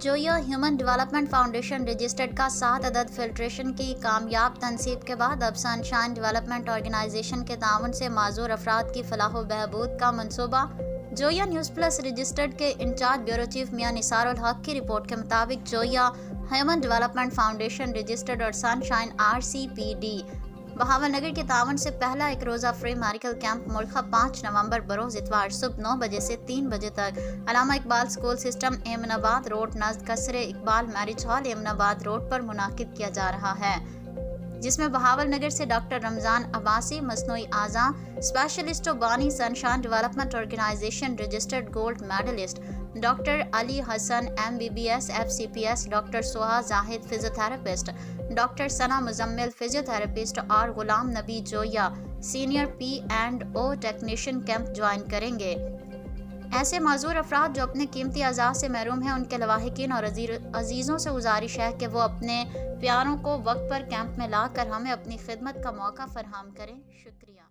جویا human development foundation registered کا 7 عدد filtration کی کامیاب تنصیب کے بعد اب سن شائن ڈیولپمنٹ آرگنائزیشن کے تعاون سے معذور افراد کی فلاح و بہبود کا منصوبہ۔ جویا نیوز پلس رجسٹرڈ کے انچارج بیورو چیف میاں نثار الحق کی رپورٹ کے مطابق جویا ہیومن ڈیولپمنٹ فاؤنڈیشن رجسٹرڈ اور سن شائن RCPD بہاول نگر کے تعاون سے پہلا ایک روزہ فری میڈیکل کیمپ ملخہ 5 نومبر بروز اتوار صبح 9 بجے سے 3 بجے تک علامہ اقبال سکول سسٹم ایمن آباد روڈ نزد قصر اقبال میرج ہال ایمن آباد روڈ پر منعقد کیا جا رہا ہے، جس میں بہاول نگر سے ڈاکٹر رمضان عباسی مصنوعی اعضاء اسپیشلسٹ و بانی sunshine development organisation registered gold medallist doctor Ali Hassan MBBS FCPS، doctor Saha Zahid physiotherapist, doctor Sana Muzammil physiotherapist اور Ghulam Nabi Joya senior P&O technician camp join کریں گے۔ ایسے معذور افراد جو اپنے قیمتی اعضاء سے محروم ہیں، ان کے لواحقین اور عزیزوں سے گزارش ہے کہ وہ اپنے پیاروں کو وقت پر کیمپ میں لا کر ہمیں اپنی خدمت کا موقع فراہم کریں۔ شکریہ۔